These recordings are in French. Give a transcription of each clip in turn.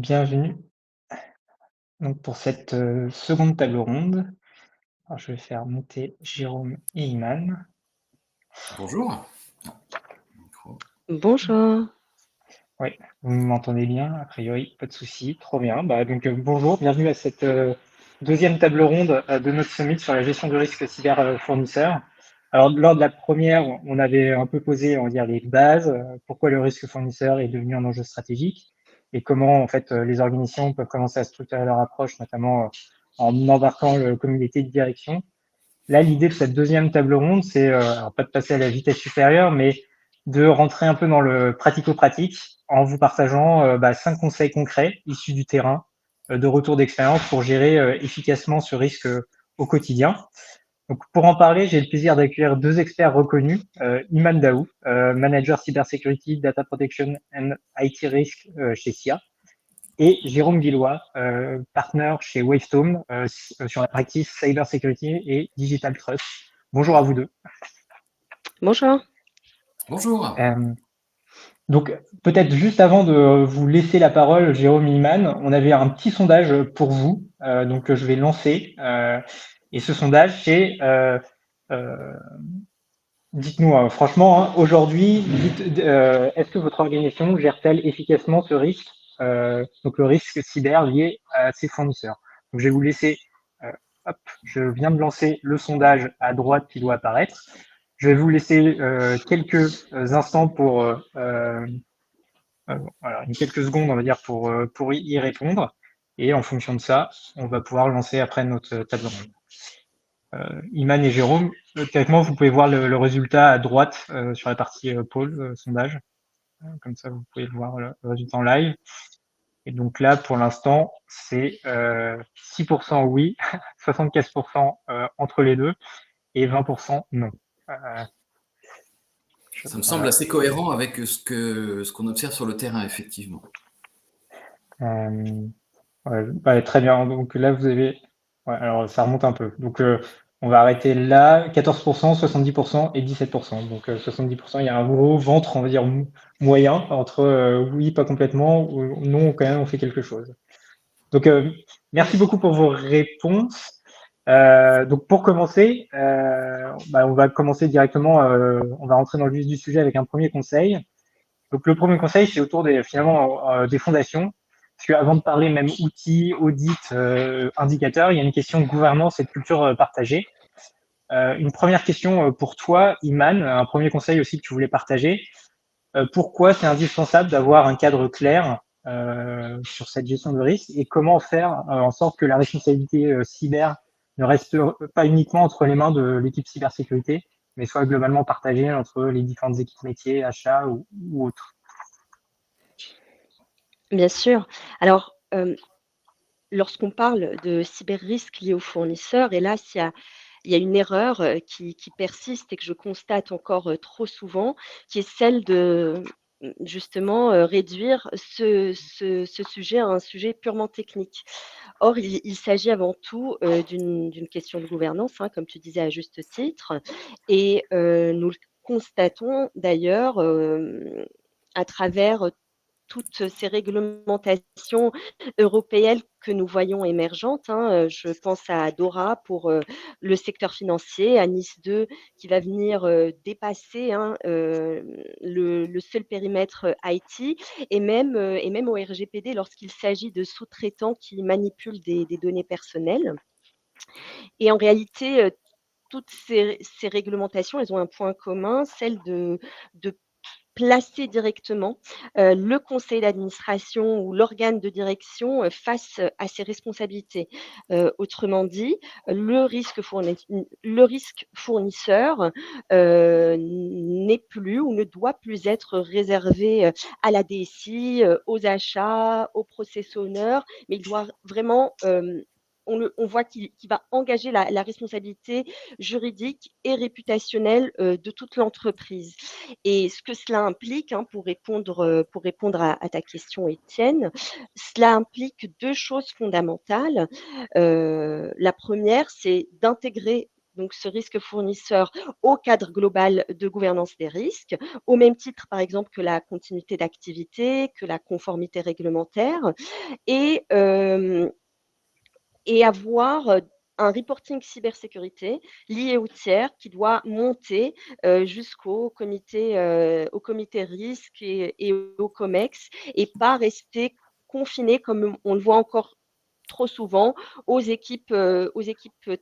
Bienvenue donc pour cette, seconde table ronde. Alors je vais faire monter Jérôme et Iman. Bonjour. Ah, micro. Bonjour. Oui, vous m'entendez bien? A priori, pas de souci, trop bien. Donc, bonjour, bienvenue à cette, 2e table ronde, de notre summit sur la gestion du risque cyber, fournisseur. Alors lors de la première, on avait un peu posé, on va dire, les bases, pourquoi le risque fournisseur est devenu un enjeu stratégique et comment en fait, les organisations peuvent commencer à structurer leur approche, notamment, en embarquant le comité de direction. Là, l'idée de cette deuxième table ronde, c'est alors pas de passer à la vitesse supérieure, mais de rentrer un peu dans le pratico-pratique en vous partageant 5 conseils concrets issus du terrain, de retour d'expérience pour gérer efficacement ce risque au quotidien. Donc, pour en parler, j'ai le plaisir d'accueillir 2 experts reconnus, Iman Daou, manager cybersecurity, data protection and IT risk chez SIA, et Jérôme Guillois, partner chez Wavestone, sur la practice Cyber Security et Digital Trust. Bonjour à vous deux. Bonjour. Bonjour. Euh, donc, peut-être juste avant de vous laisser la parole, Jérôme et Iman, on avait un petit sondage pour vous, donc je vais lancer. Et ce sondage, c'est euh, dites-nous franchement, hein, aujourd'hui, est-ce que votre organisation gère-t-elle efficacement ce risque, donc le risque cyber lié à ses fournisseurs? Donc je vais vous laisser, euh, hop, je viens de lancer le sondage à droite qui doit apparaître. Je vais vous laisser quelques instants pour, voilà, quelques secondes, on va dire, pour y répondre. Et en fonction de ça, on va pouvoir lancer après notre table ronde. Iman et Jérôme, théoriquement, vous pouvez voir le résultat à droite sur la partie pôle sondage. Comme ça, vous pouvez voir le résultat en live. Et donc là, pour l'instant, c'est 6% oui, 75% entre les deux et 20% non. Euh, Ça me semble voilà. assez cohérent avec ce qu'on observe sur le terrain, effectivement. Euh, ouais, très bien. Donc là, vous avez. Ouais, alors ça remonte un peu. Donc on va arrêter là. 14%, 70% et 17%. Donc 70%, il y a un gros ventre, on va dire, moyen entre oui, pas complètement, ou non, quand même, on fait quelque chose. Donc merci beaucoup pour vos réponses. Donc pour commencer, on va commencer directement. On va rentrer dans le vif du sujet avec un premier conseil. Donc le premier conseil, c'est autour des finalement des fondations. Parce qu'avant de parler même outils, audits, indicateurs, il y a une question de gouvernance et de culture partagée. Une première question pour toi, Iman, un premier conseil aussi que tu voulais partager. Pourquoi c'est indispensable d'avoir un cadre clair sur cette gestion de risque et comment faire en sorte que la responsabilité cyber ne reste pas uniquement entre les mains de l'équipe cybersécurité, mais soit globalement partagée entre les différentes équipes métiers, achats ou autres. Bien sûr. Alors, lorsqu'on parle de cyber-risques liés aux fournisseurs, hélas, il y a une erreur qui persiste et que je constate encore trop souvent, qui est celle de justement réduire ce sujet à un sujet purement technique. Or, il s'agit avant tout d'une question de gouvernance, hein, comme tu disais à juste titre, et nous le constatons d'ailleurs à travers toutes ces réglementations européennes que nous voyons émergentes, hein. Je pense à DORA pour, le secteur financier, à NIS2 qui va venir, dépasser, hein, le seul périmètre, IT et même au RGPD lorsqu'il s'agit de sous-traitants qui manipulent des données personnelles. Et en réalité, toutes ces réglementations, elles ont un point commun, celle de placer directement, le conseil d'administration ou l'organe de direction, face à ses responsabilités. Autrement dit, le risque fournisseur, n'est plus ou ne doit plus être réservé, à la DSI, aux achats, aux process owners, mais il doit vraiment, on voit qu'il va engager la responsabilité juridique et réputationnelle, de toute l'entreprise. Et ce que cela implique, hein, pour répondre à ta question, Étienne, cela implique 2 choses fondamentales. La première, c'est d'intégrer donc ce risque fournisseur au cadre global de gouvernance des risques, au même titre, par exemple, que la continuité d'activité, que la conformité réglementaire et avoir un reporting cybersécurité lié au tiers qui doit monter, au comité risque et au COMEX et pas rester confiné comme on le voit encore trop souvent aux équipes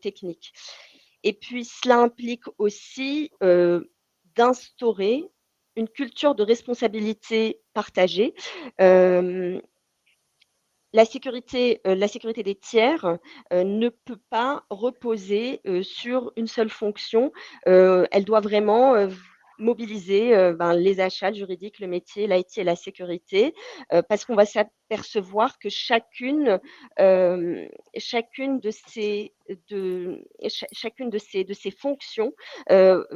techniques. Et puis cela implique aussi, d'instaurer une culture de responsabilité partagée. Hem la sécurité des tiers, ne peut pas reposer, sur une seule fonction. Elle doit vraiment, mobiliser, les achats, le juridique, le métier, l'IT et la sécurité, parce qu'on va s'apercevoir que chacune de ces fonctions,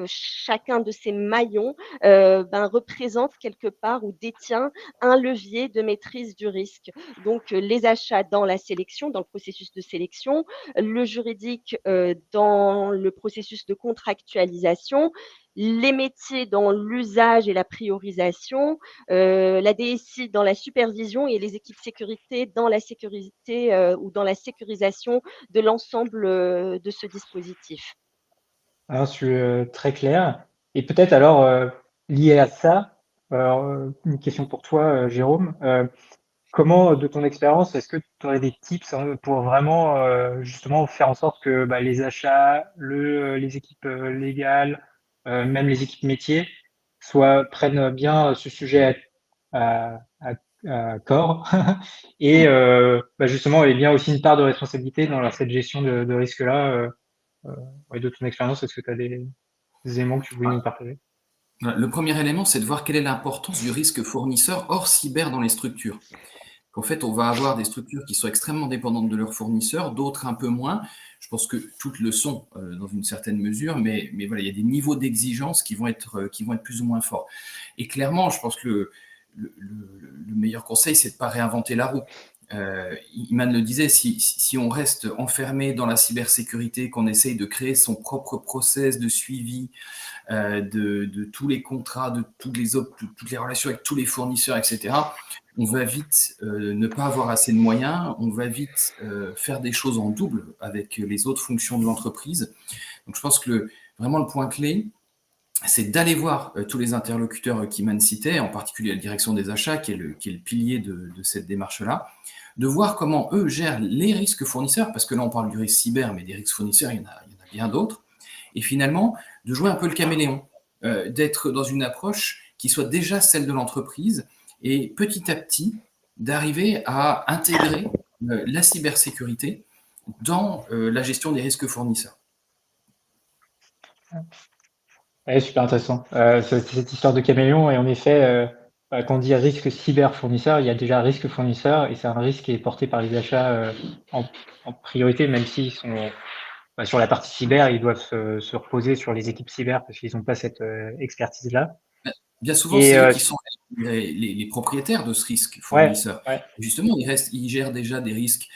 chacun de ces maillons, représente quelque part ou détient un levier de maîtrise du risque. Donc, les achats dans la sélection, dans le processus de sélection, le juridique dans le processus de contractualisation, les métiers dans l'usage et la priorisation, la DSI dans la supervision et les équipes sécurité dans la sécurité ou dans la sécurisation de l'ensemble de ce dispositif. Alors, je suis très clair. Et peut-être alors, lié à ça, une question pour toi, Jérôme. Comment, de ton expérience, est-ce que tu aurais des tips pour vraiment justement faire en sorte que les achats, les équipes légales, même les équipes métiers, prennent bien ce sujet à corps et justement aient bien aussi une part de responsabilité dans cette gestion de risque-là. Ouais, de ton expérience, est-ce que tu as des éléments que tu voulais nous partager? Le premier élément, c'est de voir quelle est l'importance du risque fournisseur hors cyber dans les structures. En fait, on va avoir des structures qui sont extrêmement dépendantes de leurs fournisseurs, d'autres un peu moins. Je pense que toutes le sont dans une certaine mesure, mais voilà, il y a des niveaux d'exigence qui vont être plus ou moins forts. Et clairement, je pense que le meilleur conseil, c'est de ne pas réinventer la roue. Iman le disait, si on reste enfermé dans la cybersécurité, qu'on essaye de créer son propre process de suivi de tous les contrats, de toutes les relations avec tous les fournisseurs, etc., on va vite ne pas avoir assez de moyens, on va vite faire des choses en double avec les autres fonctions de l'entreprise. Donc je pense que vraiment le point clé, c'est d'aller voir tous les interlocuteurs qu'Iman citait, en particulier la direction des achats, qui est le pilier de cette démarche-là, de voir comment eux gèrent les risques fournisseurs, parce que là on parle du risque cyber, mais des risques fournisseurs, il y en a bien d'autres, et finalement de jouer un peu le caméléon, d'être dans une approche qui soit déjà celle de l'entreprise, et petit à petit d'arriver à intégrer la cybersécurité dans la gestion des risques fournisseurs. Ouais, super intéressant. Cette histoire de caméléon, et en effet, quand on dit risque cyber fournisseur, il y a déjà risque fournisseur, et c'est un risque qui est porté par les achats en priorité, même s'ils sont sur la partie cyber, ils doivent se reposer sur les équipes cyber parce qu'ils n'ont pas cette expertise-là. Bien souvent, Et c'est eux qui sont les propriétaires de ce risque fournisseur. ouais. Justement, ils gèrent déjà des risques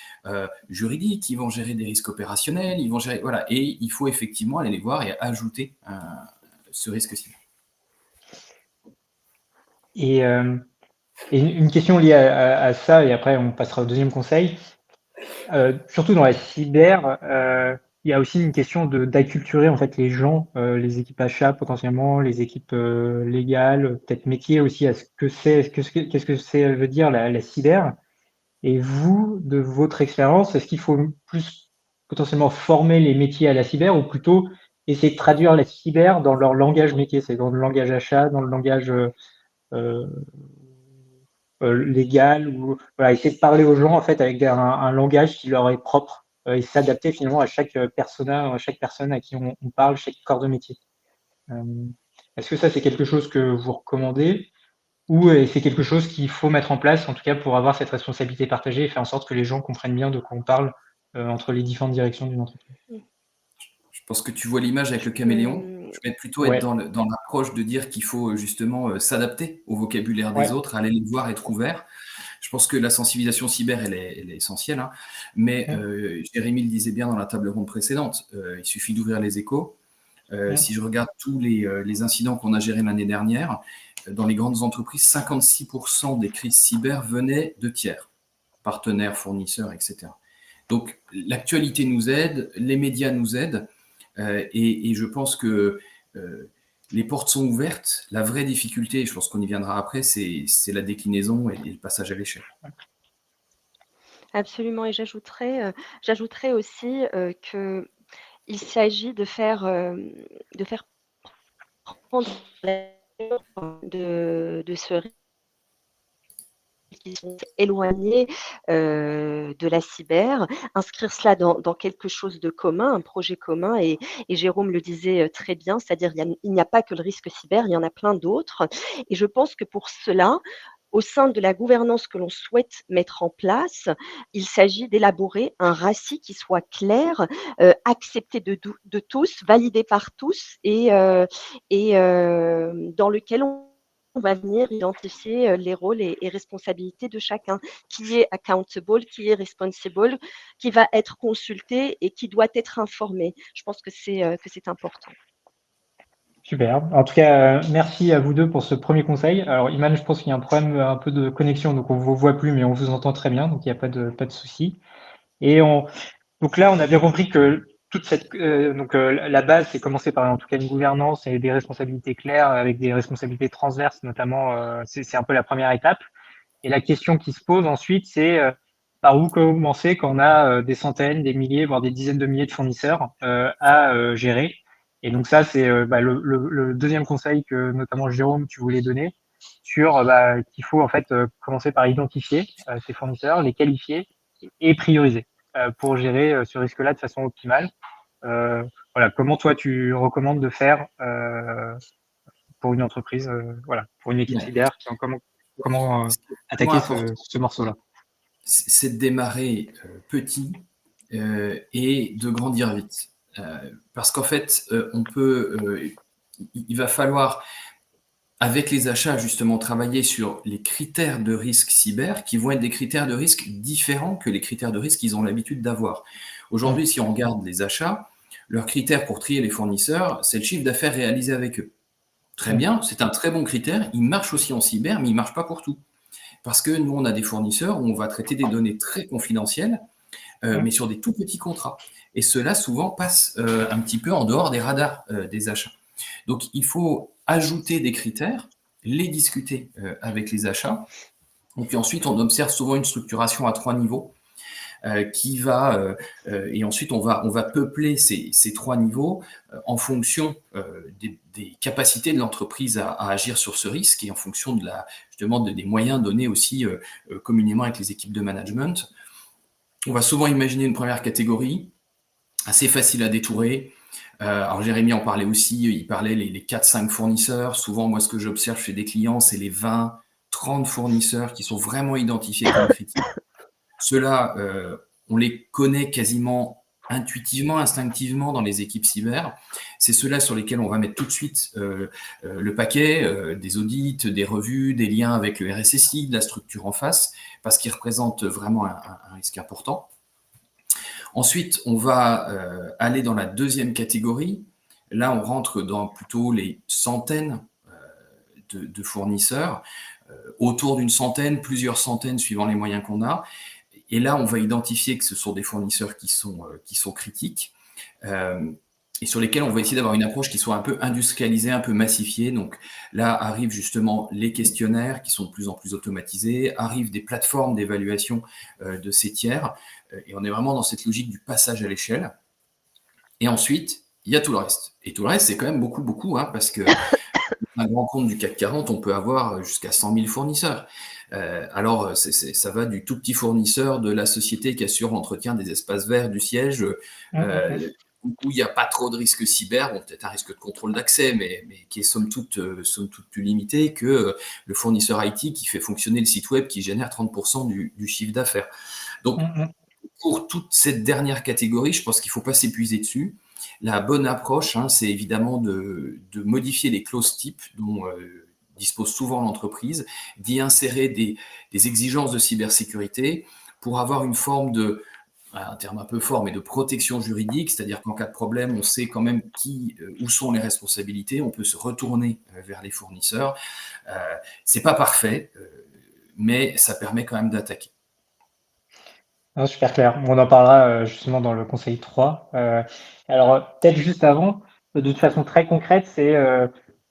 juridiques, ils vont gérer des risques opérationnels, ils vont gérer, voilà, et il faut effectivement aller les voir et ajouter ce risque cyber. Et une question liée à ça, et après on passera au deuxième conseil. Surtout dans la cyber, il y a aussi une question d'acculturer en fait les gens, les équipes achats potentiellement, les équipes légales, peut-être métiers aussi, à ce que c'est, qu'est-ce que c'est veut dire la cyber. Et vous, de votre expérience, est-ce qu'il faut plus potentiellement former les métiers à la cyber ou plutôt essayer de traduire la cyber dans leur langage métier, c'est dans le langage achat, dans le langage euh, légal, ou voilà, essayer de parler aux gens en fait avec un langage qui leur est propre et s'adapter finalement à chaque persona, à chaque personne à qui on parle, chaque corps de métier. Est-ce que ça c'est quelque chose que vous recommandez ou c'est quelque chose qu'il faut mettre en place en tout cas pour avoir cette responsabilité partagée et faire en sorte que les gens comprennent bien de quoi on parle entre les différentes directions d'une entreprise? Je pense que tu vois l'image avec le caméléon. Je vais plutôt être Ouais, dans l'approche de dire qu'il faut justement s'adapter au vocabulaire des ouais, autres, aller les voir, être ouvert. Je pense que la sensibilisation cyber, elle est essentielle, hein, mais Jérémy le disait bien dans la table ronde précédente, il suffit d'ouvrir les échos. Si je regarde tous les incidents qu'on a gérés l'année dernière, dans les grandes entreprises, 56% des crises cyber venaient de tiers, partenaires, fournisseurs, etc. Donc l'actualité nous aide, les médias nous aident, et je pense que les portes sont ouvertes. La vraie difficulté, je pense qu'on y viendra après, c'est la déclinaison et le passage à l'échelle. Absolument, et j'ajouterais aussi qu'il s'agit de faire prendre la de ce risque qui sont éloignés de la cyber, inscrire cela dans quelque chose de commun, un projet commun, et Jérôme le disait très bien, c'est-à-dire il n'y a pas que le risque cyber, il y en a plein d'autres. Et je pense que pour cela, au sein de la gouvernance que l'on souhaite mettre en place, il s'agit d'élaborer un RACI qui soit clair, accepté de tous, validé par tous, et dans lequel on va venir identifier les rôles et responsabilités de chacun, qui est accountable, qui est responsible, qui va être consulté et qui doit être informé. Je pense que c'est important. Super. En tout cas, merci à vous deux pour ce premier conseil. Alors, Iman, je pense qu'il y a un problème un peu de connexion, donc on vous voit plus, mais on vous entend très bien, donc il n'y a pas de souci. Donc là, on a bien compris que toute cette, la base, c'est commencer par en tout cas une gouvernance et des responsabilités claires avec des responsabilités transverses, notamment. C'est un peu la première étape. Et la question qui se pose ensuite, c'est par où commencer quand on a des centaines, des milliers, voire des dizaines de milliers de fournisseurs à gérer. Et donc ça, c'est le deuxième conseil que notamment Jérôme, tu voulais donner sur qu'il faut en fait commencer par identifier ces fournisseurs, les qualifier et prioriser pour gérer ce risque-là de façon optimale. Voilà, comment toi tu recommandes de faire pour une entreprise, pour une équipe cyber, comment attaquer ce morceau-là? C'est de démarrer petit et de grandir vite. Parce qu'en fait, il va falloir, avec les achats, justement, travailler sur les critères de risque cyber qui vont être des critères de risque différents que les critères de risque qu'ils ont l'habitude d'avoir. Aujourd'hui, si on regarde les achats, leurs critères pour trier les fournisseurs, c'est le chiffre d'affaires réalisé avec eux. Très bien, c'est un très bon critère. Il marche aussi en cyber, mais il ne marche pas pour tout. Parce que nous, on a des fournisseurs où on va traiter des données très confidentielles, mais sur des tout petits contrats. Et cela, souvent, passe un petit peu en dehors des radars des achats. Donc, il faut ajouter des critères, les discuter avec les achats. Et puis ensuite, on observe souvent une structuration à 3 niveaux et ensuite on va peupler ces 3 niveaux en fonction des capacités de l'entreprise à agir sur ce risque et en fonction justement des moyens donnés aussi communément avec les équipes de management. On va souvent imaginer une première catégorie, assez facile à détourer. Alors Jérémy en parlait aussi, il parlait les 4-5 fournisseurs. Souvent, moi, ce que j'observe chez des clients, c'est les 20-30 fournisseurs qui sont vraiment identifiés comme critiques. Ceux-là, on les connaît quasiment intuitivement, instinctivement dans les équipes cyber. C'est ceux-là sur lesquels on va mettre tout de suite le paquet, des audits, des revues, des liens avec le RSSI, de la structure en face, parce qu'ils représentent vraiment un risque important. Ensuite, on va aller dans la deuxième catégorie. Là, on rentre dans plutôt les centaines de fournisseurs, autour d'une centaine, plusieurs centaines suivant les moyens qu'on a. Et là, on va identifier que ce sont des fournisseurs qui sont critiques et sur lesquels on va essayer d'avoir une approche qui soit un peu industrialisée, un peu massifiée. Donc là, arrivent justement les questionnaires qui sont de plus en plus automatisés, arrivent des plateformes d'évaluation de ces tiers, et on est vraiment dans cette logique du passage à l'échelle. Et ensuite, il y a tout le reste. Et tout le reste, c'est quand même beaucoup, hein, parce que un grand compte du CAC 40, on peut avoir jusqu'à 100 000 fournisseurs. Alors, ça va du tout petit fournisseur de la société qui assure l'entretien des espaces verts du siège, où il n'y a pas trop de risque cyber, bon, peut-être un risque de contrôle d'accès, mais qui est somme toute plus limité que le fournisseur IT qui fait fonctionner le site web qui génère 30% du chiffre d'affaires. Donc, pour toute cette dernière catégorie, je pense qu'il ne faut pas s'épuiser dessus. La bonne approche, hein, c'est évidemment de modifier les clauses types dont dispose souvent l'entreprise, d'y insérer des exigences de cybersécurité pour avoir une forme de, un terme un peu fort, mais de protection juridique, c'est-à-dire qu'en cas de problème, on sait quand même où sont les responsabilités, on peut se retourner vers les fournisseurs. C'est pas parfait, mais ça permet quand même d'attaquer. Non, super clair. On en parlera justement dans le conseil 3. Alors, peut-être juste avant, de toute façon très concrète, c'est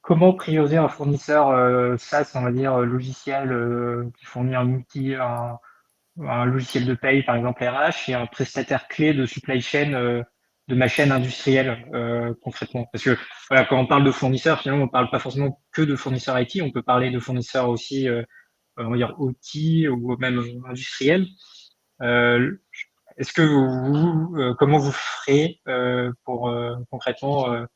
comment prioriser un fournisseur SaaS, on va dire, logiciel qui fournit un logiciel de paye, par exemple RH, et un prestataire clé de supply chain de ma chaîne industrielle concrètement. Parce que voilà, quand on parle de fournisseurs, finalement, on parle pas forcément que de fournisseurs IT, on peut parler de fournisseurs aussi, on va dire OT ou même industriels. Euh, Est-ce que comment vous ferez pour concrètement, on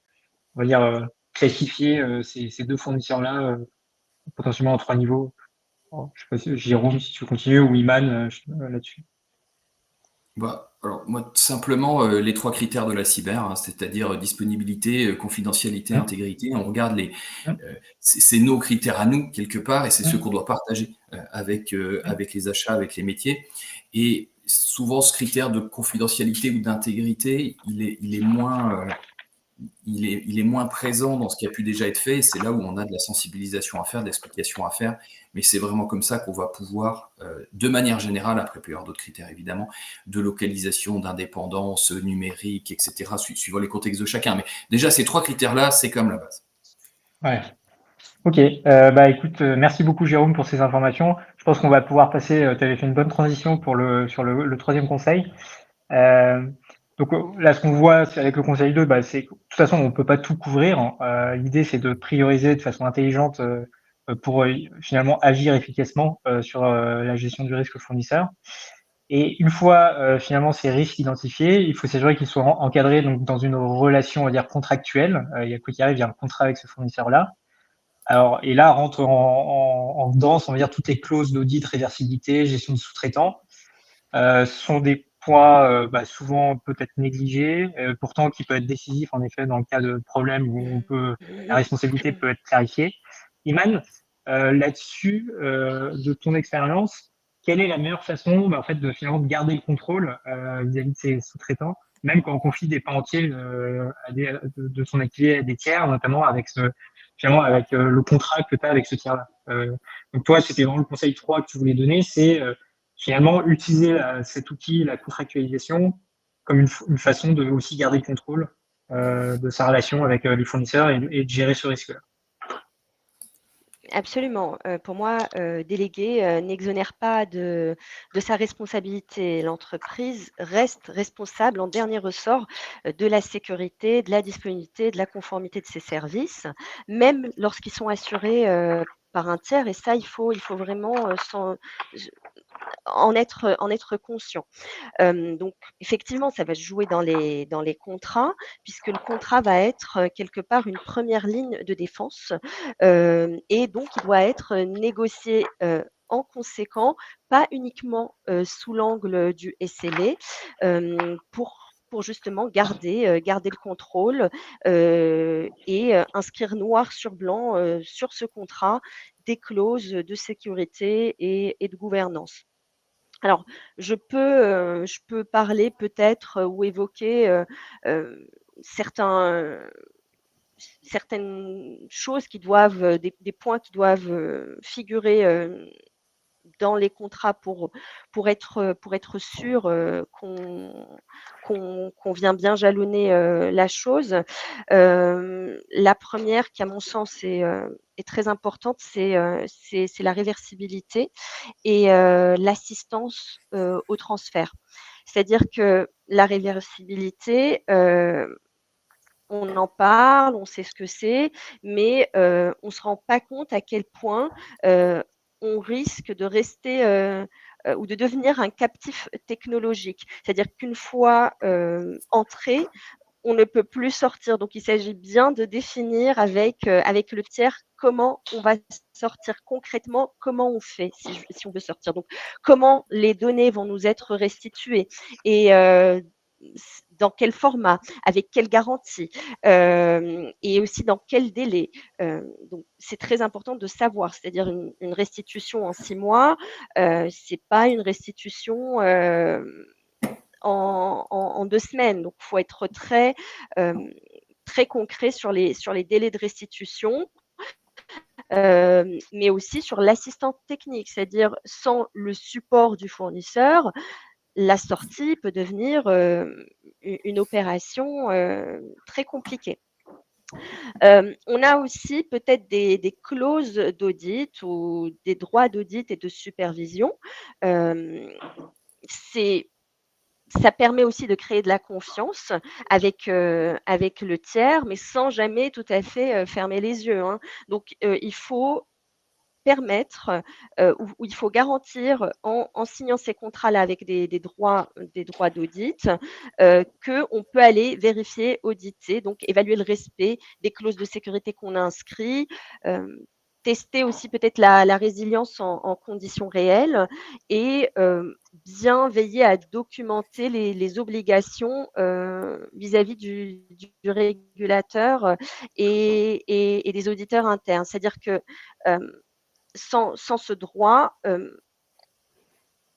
va dire, classifier ces deux fournisseurs-là potentiellement en 3 niveaux? Oh, je sais pas si Jérôme, si tu veux continuer, ou Iman là-dessus. Bah, alors moi, simplement, les 3 critères de la cyber, hein, c'est-à-dire disponibilité, confidentialité, Hum, intégrité. On regarde hum, c'est nos critères à nous, quelque part, et c'est ceux hum, qu'on doit partager avec, hum. avec les achats, avec les métiers. Et souvent, ce critère de confidentialité ou d'intégrité, il est moins présent dans ce qui a pu déjà être fait. C'est là où on a de la sensibilisation à faire, de l'explication à faire. Mais c'est vraiment comme ça qu'on va pouvoir, de manière générale, après il peut y avoir d'autres critères évidemment, de localisation, d'indépendance numérique, etc., suivant les contextes de chacun. Mais déjà, ces 3 critères-là, c'est comme la base. Ouais. Ok, bah écoute, merci beaucoup Jérôme pour ces informations. Je pense qu'on va pouvoir passer, tu avais fait une bonne transition sur le troisième conseil. Euh, donc là, ce qu'on voit avec le conseil 2, bah, c'est que de toute façon, on peut pas tout couvrir, hein. L'idée, c'est de prioriser de façon intelligente pour finalement agir efficacement sur la gestion du risque fournisseur. Et une fois finalement ces risques identifiés, il faut s'assurer qu'ils soient encadrés donc dans une relation, on va dire contractuelle. Il y a quoi qu'il arrive, il y a un contrat avec ce fournisseur-là. Alors, et là rentre en danse, on va dire toutes les clauses d'audit, réversibilité, gestion de sous-traitants. Ce sont des points bah, souvent peut-être négligés, pourtant qui peuvent être décisifs en effet dans le cas de problèmes où la responsabilité peut être clarifiée. Iman, là-dessus, de ton expérience, quelle est la meilleure façon bah, en fait, de finalement de garder le contrôle vis-à-vis de ses sous-traitants, même quand on confie des pans entiers de son activité à des tiers, notamment avec finalement avec le contrat que tu as avec ce tiers-là. Donc toi, c'était vraiment le conseil 3 que tu voulais donner, c'est finalement utiliser cet outil, la contractualisation, comme une façon de aussi garder le contrôle de sa relation avec les fournisseurs et de gérer ce risque-là. Absolument. Pour moi, déléguer, n'exonère pas de sa responsabilité. L'entreprise reste responsable en dernier ressort, de la sécurité, de la disponibilité, de la conformité de ses services, même lorsqu'ils sont assurés, par un tiers, et ça, il faut vraiment, en être conscient. Donc effectivement, ça va se jouer dans les contrats, puisque le contrat va être, quelque part une première ligne de défense, et donc il doit être négocié, en conséquent, pas uniquement, sous l'angle du SLA, pour justement garder le contrôle, et inscrire noir sur blanc, sur ce contrat, des clauses de sécurité et de gouvernance. Alors, je peux parler peut-être, ou évoquer, certains, certaines choses qui doivent, des points qui doivent, figurer, dans les contrats pour être sûr, qu'on vient bien jalonner, la chose. La première qui, à mon sens, est très importante, c'est la réversibilité et l'assistance, au transfert. C'est-à-dire que la réversibilité, on en parle, on sait ce que c'est, mais on ne se rend pas compte à quel point, heu, on risque de rester, ou de devenir un captif technologique. C'est-à-dire qu'une fois, entré, on ne peut plus sortir. Donc il s'agit bien de définir avec le tiers comment on va sortir concrètement, comment on fait si on veut sortir. Donc comment les données vont nous être restituées et dans quel format, avec quelle garantie, et aussi dans quel délai. Donc c'est très important de savoir, c'est-à-dire une restitution en 6 mois, c'est pas une restitution, en 2 semaines. Donc il faut être très concret sur les délais de restitution, mais aussi sur l'assistance technique, c'est-à-dire sans le support du fournisseur, la sortie peut devenir une opération très compliquée. On a aussi peut-être des clauses d'audit ou des droits d'audit et de supervision. Ça permet aussi de créer de la confiance avec le tiers, mais sans jamais tout à fait fermer les yeux, hein. Donc, il faut permettre, ou il faut garantir en signant ces contrats-là avec des droits d'audit, qu'on peut aller vérifier, auditer, donc évaluer le respect des clauses de sécurité qu'on a inscrits, tester aussi peut-être la résilience en conditions réelles et bien veiller à documenter les obligations, vis-à-vis du régulateur, et des auditeurs internes. C'est-à-dire que, hem sans ce droit,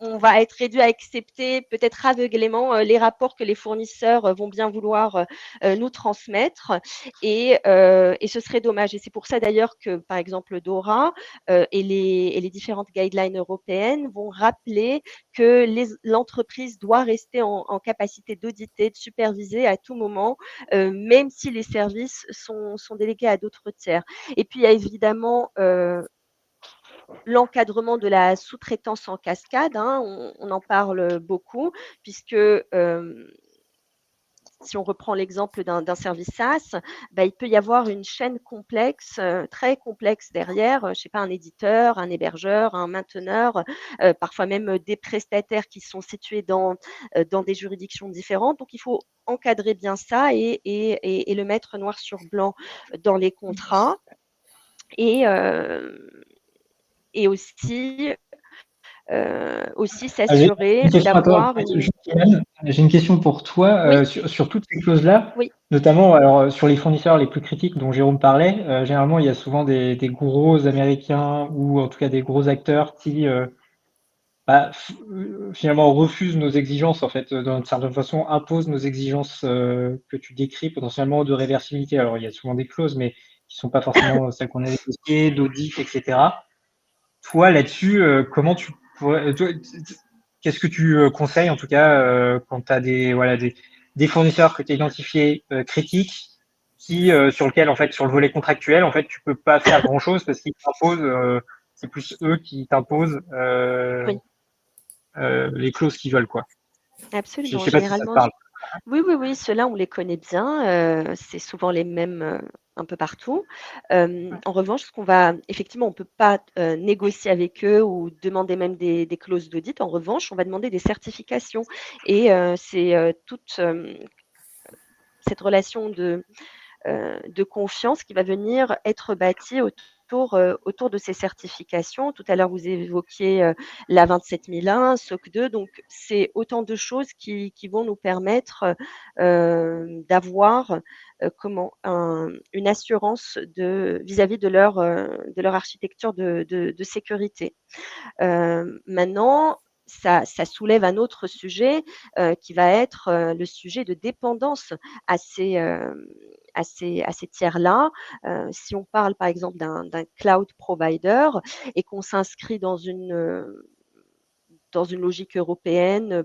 on va être réduit à accepter peut-être aveuglément, les rapports que les fournisseurs, vont bien vouloir, nous transmettre et ce serait dommage et c'est pour ça d'ailleurs que, par exemple, DORA, et les différentes guidelines européennes vont rappeler que l'entreprise doit rester en capacité d'auditer, de superviser à tout moment, même si les services sont délégués à d'autres tiers. Et puis il y a évidemment, l'encadrement de la sous-traitance en cascade, hein, on en parle beaucoup puisque, si on reprend l'exemple d'un service SaaS, bah, il peut y avoir une chaîne complexe, très complexe derrière, je ne sais pas, un éditeur, un hébergeur, un mainteneur, parfois même, des prestataires qui sont situés dans des juridictions différentes. Donc il faut encadrer bien ça et le mettre noir sur blanc dans les contrats et aussi J'ai s'assurer une question à toi. d'avoir une J'ai une question pour toi oui, sur toutes ces clauses-là, oui, notamment alors sur les fournisseurs les plus critiques dont Jérôme parlait. Généralement, il y a souvent des gros Américains ou en tout cas des gros acteurs qui finalement refusent nos exigences en fait, d'une certaine façon imposent nos exigences que tu décris potentiellement de réversibilité. Alors il y a souvent des clauses, mais qui sont pas forcément celles qu'on a négociées, d'audit, etc. Toi, là-dessus, comment tu pourrais, qu'est-ce que tu conseilles en tout cas quand tu as des fournisseurs que tu as identifiés critiques sur lequel en fait sur le volet contractuel en fait tu peux pas faire grand-chose parce qu'ils t'imposent c'est plus eux qui t'imposent oui, les clauses qu'ils veulent quoi. Je absolument. sais pas si ça te Généralement, parle. oui, oui, oui, ceux-là, on les connaît bien, c'est souvent les mêmes, un peu partout. En revanche, ce qu'on va effectivement, on peut pas, négocier avec eux ou demander même des clauses d'audit. En revanche, on va demander des certifications et c'est, toute, cette relation de confiance qui va venir être bâti autour de ces certifications. Tout à l'heure, vous évoquiez la 27001, SOC 2. Donc, c'est autant de choses qui vont nous permettre d'avoir une assurance vis-à-vis de leur architecture de sécurité. Maintenant, ça soulève un autre sujet qui va être le sujet de dépendance à ces tiers-là. Si on parle par exemple d'un cloud provider et qu'on s'inscrit dans une logique européenne,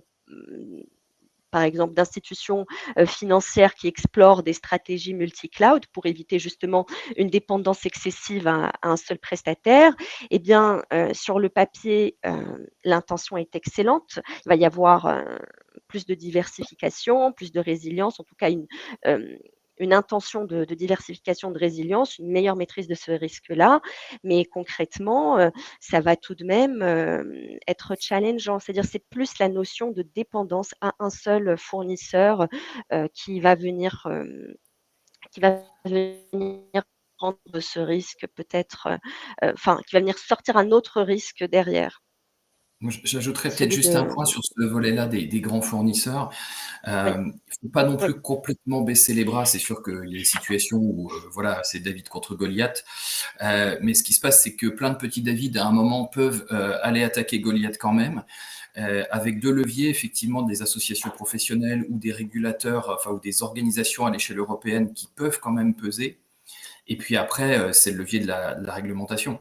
par exemple d'institutions financières qui explorent des stratégies multi-cloud pour éviter justement une dépendance excessive à un seul prestataire, eh bien, sur le papier, l'intention est excellente. Il va y avoir plus de diversification, plus de résilience, en tout cas une intention de diversification, de résilience, une meilleure maîtrise de ce risque-là. Mais concrètement, ça va tout de même être challengeant. C'est-à-dire, c'est plus la notion de dépendance à un seul fournisseur qui va venir rendre ce risque peut-être, enfin, qui va venir sortir un autre risque derrière. Moi, j'ajouterais peut-être celui juste un de... point sur ce volet-là des grands fournisseurs. Oui, Il ne faut pas non oui. plus complètement baisser les bras. C'est sûr qu'il y a des situations où, voilà, c'est David contre Goliath. Mais ce qui se passe, c'est que plein de petits David, à un moment, peuvent aller attaquer Goliath quand même, avec deux leviers, effectivement, des associations professionnelles ou des régulateurs, enfin, ou des organisations à l'échelle européenne qui peuvent quand même peser. Et puis après, c'est le levier de la réglementation.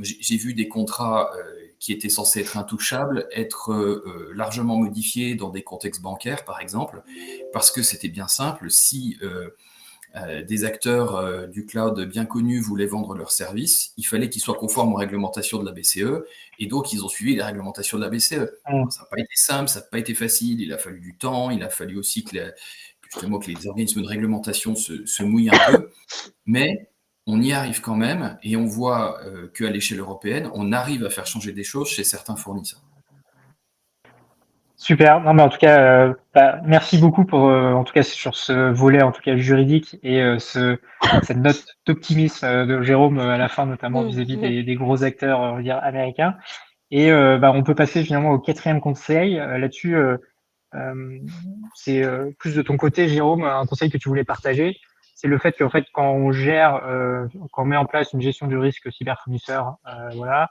J'ai vu des contrats qui étaient censés être intouchables être largement modifiés dans des contextes bancaires, par exemple, parce que c'était bien simple. Si des acteurs du cloud bien connus voulaient vendre leurs services, il fallait qu'ils soient conformes aux réglementations de la BCE, et donc ils ont suivi les réglementations de la BCE. Mm. Ça n'a pas été simple, ça n'a pas été facile, il a fallu du temps, il a fallu aussi justement que les organismes de réglementation se mouillent un peu, mais on y arrive quand même, et on voit qu'à l'échelle européenne, on arrive à faire changer des choses chez certains fournisseurs. Super. Non, mais en tout cas, merci beaucoup pour, en tout cas, sur ce volet, en tout cas juridique, et cette note d'optimisme de Jérôme à la fin, notamment vis-à-vis des gros acteurs, on va dire, américains. Et on peut passer finalement au quatrième conseil. Là-dessus, c'est plus de ton côté, Jérôme, un conseil que tu voulais partager. C'est le fait qu'en fait, quand on gère, quand on met en place une gestion du risque cyberfournisseur, voilà,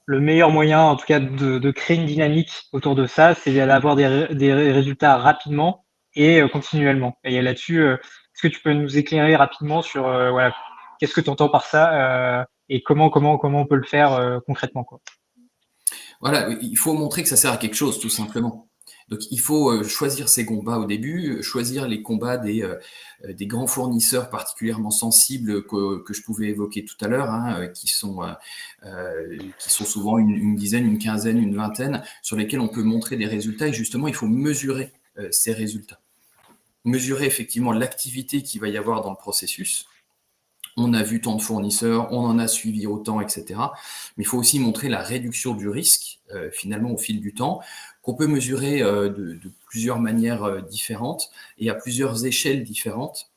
le meilleur moyen, en tout cas, de créer une dynamique autour de ça, c'est d'avoir des résultats rapidement et continuellement. Et là-dessus, est-ce que tu peux nous éclairer rapidement sur voilà, qu'est-ce que tu entends par ça et comment on peut le faire concrètement, quoi. Voilà, il faut montrer que ça sert à quelque chose, tout simplement. Donc il faut choisir ses combats au début, choisir les combats des grands fournisseurs particulièrement sensibles que je pouvais évoquer tout à l'heure, hein, qui sont souvent une dizaine, une quinzaine, une vingtaine, sur lesquels on peut montrer des résultats, et justement il faut mesurer ces résultats. Mesurer effectivement l'activité qu'il va y avoir dans le processus. On a vu tant de fournisseurs, on en a suivi autant, etc. Mais il faut aussi montrer la réduction du risque, finalement, au fil du temps, qu'on peut mesurer de plusieurs manières différentes et à plusieurs échelles différentes.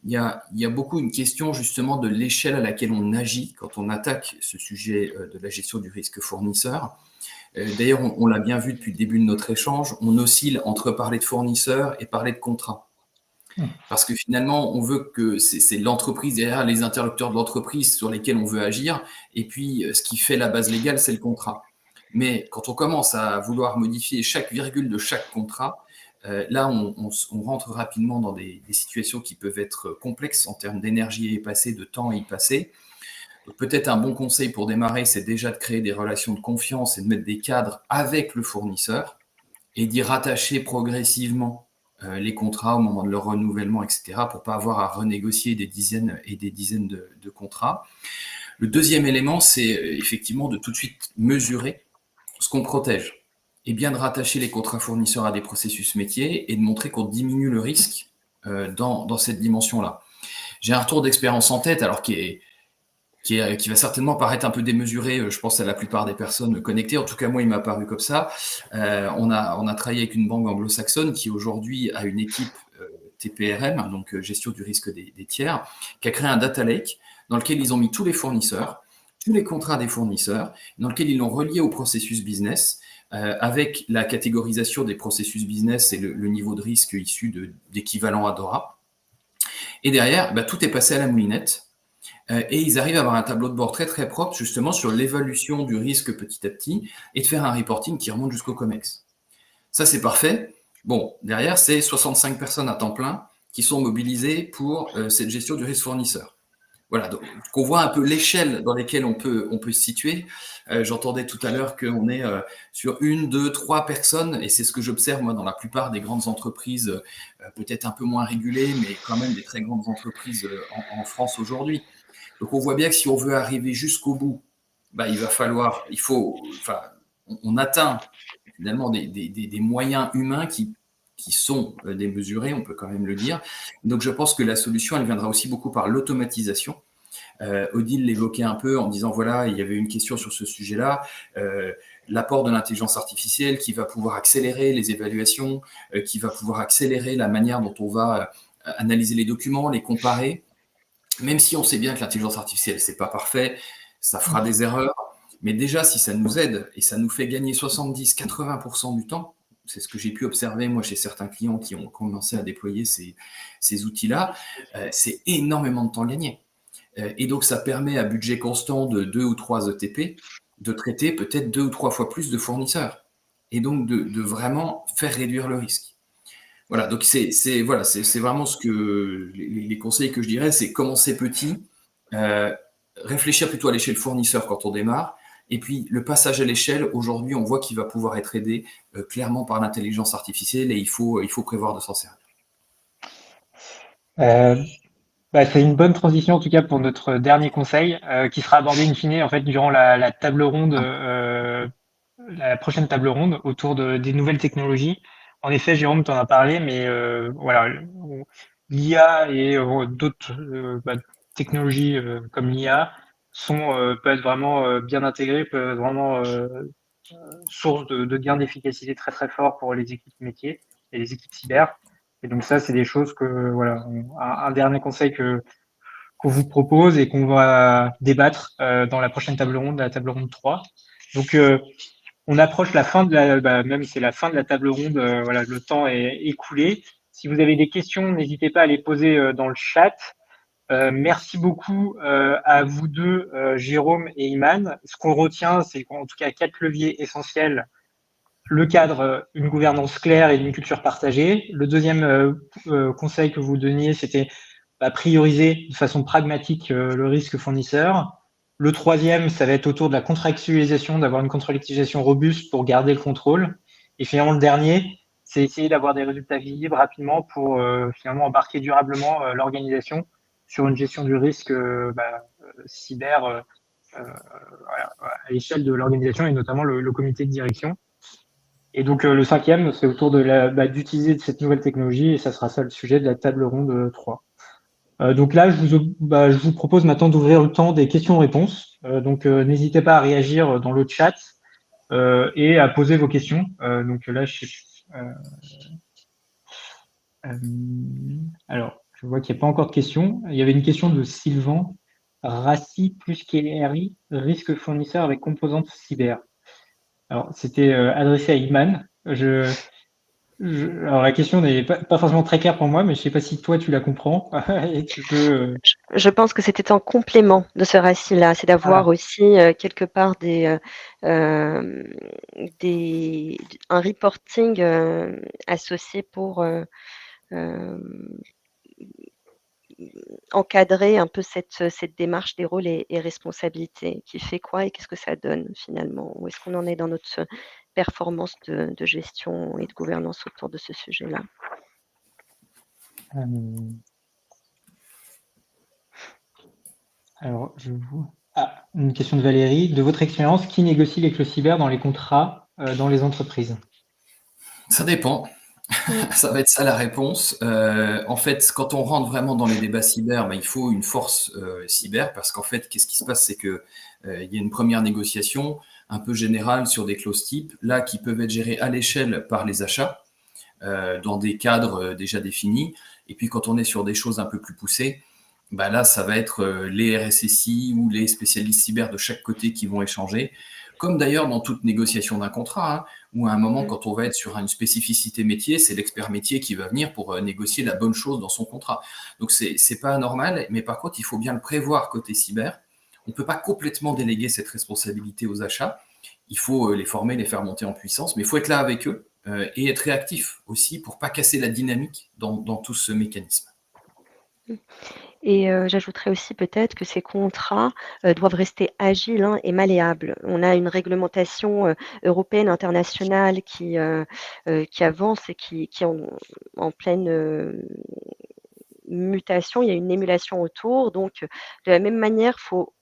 Il y a beaucoup une question justement de l'échelle à laquelle on agit quand on attaque ce sujet de la gestion du risque fournisseur. D'ailleurs, on l'a bien vu depuis le début de notre échange, on oscille entre parler de fournisseurs et parler de contrat. Parce que finalement, on veut que c'est l'entreprise derrière, les interlocuteurs de l'entreprise sur lesquels on veut agir, et puis ce qui fait la base légale, c'est le contrat. Mais quand on commence à vouloir modifier chaque virgule de chaque contrat, là, on rentre rapidement dans des situations qui peuvent être complexes en termes d'énergie à y passer, de temps à y passer. Donc, peut-être un bon conseil pour démarrer, c'est déjà de créer des relations de confiance et de mettre des cadres avec le fournisseur et d'y rattacher progressivement les contrats au moment de leur renouvellement, etc., pour ne pas avoir à renégocier des dizaines et des dizaines de contrats. Le deuxième élément, c'est effectivement de tout de suite mesurer ce qu'on protège, et bien de rattacher les contrats fournisseurs à des processus métiers et de montrer qu'on diminue le risque dans cette dimension-là. J'ai un retour d'expérience en tête, alors qui va certainement paraître un peu démesuré, je pense, à la plupart des personnes connectées. En tout cas, moi, il m'a paru comme ça. On a travaillé avec une banque anglo-saxonne qui aujourd'hui a une équipe TPRM, donc gestion du risque des tiers, qui a créé un data lake dans lequel ils ont mis tous les fournisseurs, tous les contrats des fournisseurs, dans lequel ils l'ont relié au processus business, avec la catégorisation des processus business et le niveau de risque issu d'équivalent Adora. Et derrière, tout est passé à la moulinette. Et ils arrivent à avoir un tableau de bord très très propre justement sur l'évolution du risque petit à petit et de faire un reporting qui remonte jusqu'au COMEX. Ça, c'est parfait. Bon, derrière, c'est 65 personnes à temps plein qui sont mobilisées pour cette gestion du risque fournisseur. Voilà, donc on voit un peu l'échelle dans laquelle on peut se situer. J'entendais tout à l'heure qu'on est sur 1, 2, 3 personnes, et c'est ce que j'observe moi dans la plupart des grandes entreprises, peut-être un peu moins régulées, mais quand même des très grandes entreprises en France aujourd'hui. Donc on voit bien que si on veut arriver jusqu'au bout, on atteint finalement des moyens humains qui sont démesurés, on peut quand même le dire. Donc je pense que la solution, elle viendra aussi beaucoup par l'automatisation. Odile l'évoquait un peu en disant, voilà, il y avait une question sur ce sujet-là, l'apport de l'intelligence artificielle qui va pouvoir accélérer les évaluations, qui va pouvoir accélérer la manière dont on va analyser les documents, les comparer. Même si on sait bien que l'intelligence artificielle, c'est pas parfait, ça fera des erreurs, Mais déjà, si ça nous aide et ça nous fait gagner 70-80% du temps, c'est ce que j'ai pu observer moi chez certains clients qui ont commencé à déployer ces outils-là, c'est énormément de temps gagné. Et donc, ça permet à budget constant de 2 ou 3 ETP de traiter peut-être 2 ou 3 fois plus de fournisseurs et donc de vraiment faire réduire le risque. Voilà, donc c'est vraiment ce que les conseils que je dirais, c'est commencer petit, réfléchir plutôt à l'échelle fournisseur quand on démarre, et puis le passage à l'échelle, aujourd'hui, on voit qu'il va pouvoir être aidé clairement par l'intelligence artificielle et il faut prévoir de s'en servir. C'est une bonne transition en tout cas pour notre dernier conseil qui sera abordé in fine en fait durant la table ronde, la prochaine table ronde autour des nouvelles technologies. En effet, Jérôme t'en a parlé, mais voilà, l'IA et d'autres technologies comme l'IA peuvent être vraiment bien intégrées, peuvent être vraiment source de gains d'efficacité très très fort pour les équipes métiers et les équipes cyber. Et donc ça, c'est des choses que voilà, un dernier conseil qu'on vous propose et qu'on va débattre dans la prochaine table ronde, la table ronde 3. Donc on approche la fin de même c'est la fin de la table ronde, voilà, le temps est écoulé. Si vous avez des questions, n'hésitez pas à les poser dans le chat. Merci beaucoup à vous deux, Jérôme et Iman. Ce qu'on retient, c'est qu'en tout cas 4 leviers essentiels. Le cadre, une gouvernance claire et une culture partagée. Le deuxième conseil que vous donniez, c'était prioriser de façon pragmatique le risque fournisseur. Le troisième, ça va être autour de la contractualisation, d'avoir une contractualisation robuste pour garder le contrôle. Et finalement, le dernier, c'est essayer d'avoir des résultats visibles rapidement pour finalement embarquer durablement l'organisation sur une gestion du risque cyber à l'échelle de l'organisation et notamment le comité de direction. Et donc le cinquième, c'est autour de d'utiliser cette nouvelle technologie et ça sera ça le sujet de la table ronde 3. Donc là, je vous propose maintenant d'ouvrir le temps des questions-réponses. Donc n'hésitez pas à réagir dans le chat et à poser vos questions. Donc là, alors, je vois qu'il n'y a pas encore de questions. Il y avait une question de Sylvain. RACI plus KRI, risque fournisseur avec composante cyber. Alors, c'était adressé à Iman. Alors, la question n'est pas forcément très claire pour moi, mais je ne sais pas si toi, tu la comprends. Et tu peux... Je pense que c'était en complément de ce RACI-là. C'est d'avoir aussi quelque part un reporting associé pour encadrer un peu cette démarche des rôles et responsabilités. Qui fait quoi et qu'est-ce que ça donne finalement? Où est-ce qu'on en est dans notre performance de gestion et de gouvernance autour de ce sujet-là? Alors, je vois. Une question de Valérie. De votre expérience, qui négocie les clauses cyber dans les contrats dans les entreprises? Ça dépend. Ça va être ça la réponse. En fait, quand on rentre vraiment dans les débats cyber, il faut une force cyber parce qu'en fait, qu'est-ce qui se passe, c'est que il y a une première négociation un peu générale sur des clauses types, là, qui peuvent être gérées à l'échelle par les achats, dans des cadres déjà définis. Et puis, quand on est sur des choses un peu plus poussées, là, ça va être les RSSI ou les spécialistes cyber de chaque côté qui vont échanger. Comme d'ailleurs dans toute négociation d'un contrat, où à un moment, quand on va être sur une spécificité métier, c'est l'expert métier qui va venir pour négocier la bonne chose dans son contrat. Donc, c'est pas anormal, mais par contre, il faut bien le prévoir côté cyber. On ne peut pas complètement déléguer cette responsabilité aux achats. Il faut les former, les faire monter en puissance, mais il faut être là avec eux et être réactif aussi pour pas casser la dynamique dans tout ce mécanisme. Et j'ajouterais aussi peut-être que ces contrats doivent rester agiles et malléables. On a une réglementation européenne, internationale qui avance et qui est en pleine mutation. Il y a une émulation autour. Donc, de la même manière, il faut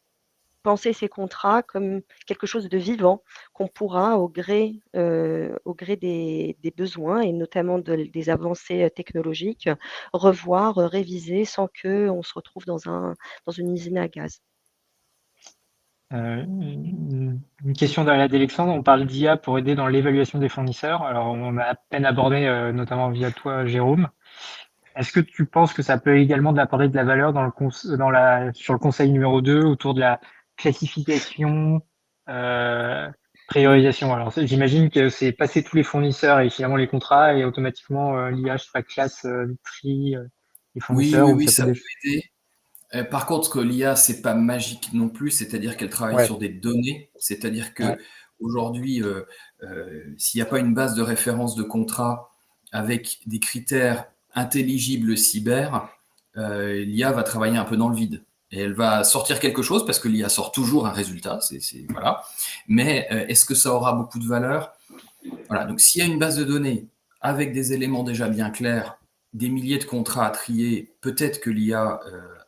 penser ces contrats comme quelque chose de vivant qu'on pourra, au gré des besoins et notamment des avancées technologiques, revoir, réviser sans qu'on se retrouve dans une usine à gaz. Une question d'Alexandre. On parle d'IA pour aider dans l'évaluation des fournisseurs. Alors, on a à peine abordé, notamment via toi, Jérôme. Est-ce que tu penses que ça peut également apporter de la valeur sur le conseil numéro 2 autour de la classification priorisation. Alors, j'imagine que c'est passer tous les fournisseurs et finalement les contrats et automatiquement l'IA, je sais pas, classe, trie les Oui, fournisseurs oui, ou oui, ça peut ça des... peut aider. Par contre, l'IA, c'est pas magique non plus, c'est-à-dire qu'elle travaille Ouais, sur des données, c'est-à-dire ouais, que aujourd'hui, s'il n'y a pas une base de référence de contrat avec des critères intelligibles cyber, l'IA va travailler un peu dans le vide. Et elle va sortir quelque chose parce que l'IA sort toujours un résultat, voilà. Mais est-ce que ça aura beaucoup de valeur? Voilà. Donc, s'il y a une base de données avec des éléments déjà bien clairs, des milliers de contrats à trier, peut-être que l'IA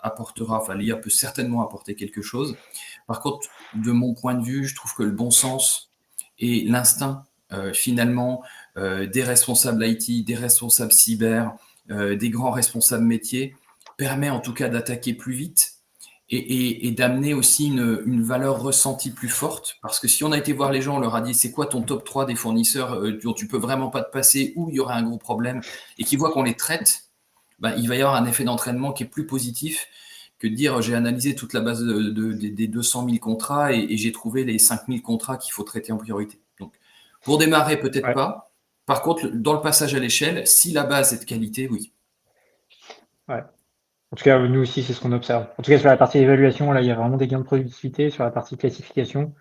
apportera, enfin l'IA peut certainement apporter quelque chose. Par contre, de mon point de vue, je trouve que le bon sens et l'instinct, finalement, des responsables IT, des responsables cyber, des grands responsables métiers, permet en tout cas d'attaquer plus vite et d'amener aussi une valeur ressentie plus forte. Parce que si on a été voir les gens, on leur a dit c'est quoi ton top 3 des fournisseurs dont tu peux vraiment pas te passer, où il y aurait un gros problème, et qu'ils voient qu'on les traite, ben, il va y avoir un effet d'entraînement qui est plus positif que de dire j'ai analysé toute la base des 200 000 contrats et j'ai trouvé les 5 000 contrats qu'il faut traiter en priorité. Donc, pour démarrer, peut-être ouais, pas. Par contre, dans le passage à l'échelle, si la base est de qualité, oui. ouais. En tout cas, nous aussi, c'est ce qu'on observe. En tout cas, sur la partie évaluation, là, il y a vraiment des gains de productivité. Sur la partie classification,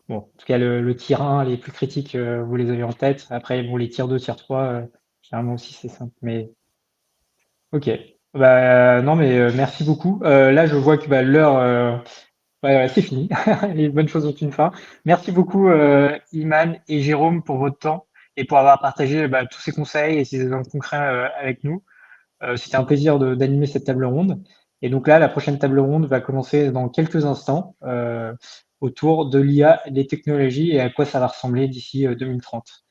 bon, en tout cas, le tier 1, les plus critiques, vous les avez en tête. Après, bon, les tier 2, tier 3, généralement aussi, c'est simple. Mais ok. Bah, non, mais merci beaucoup. Là, je vois que bah, l'heure, ouais, c'est fini. Les bonnes choses ont une fin. Merci beaucoup, Iman et Jérôme, pour votre temps et pour avoir partagé bah, tous ces conseils et ces exemples concrets avec nous. C'était un plaisir d'animer cette table ronde. Et donc là, la prochaine table ronde va commencer dans quelques instants autour de l'IA, des technologies et à quoi ça va ressembler d'ici 2030.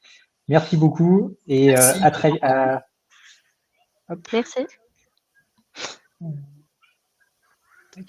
Merci beaucoup et Merci. à très. Hop. Merci. Tac.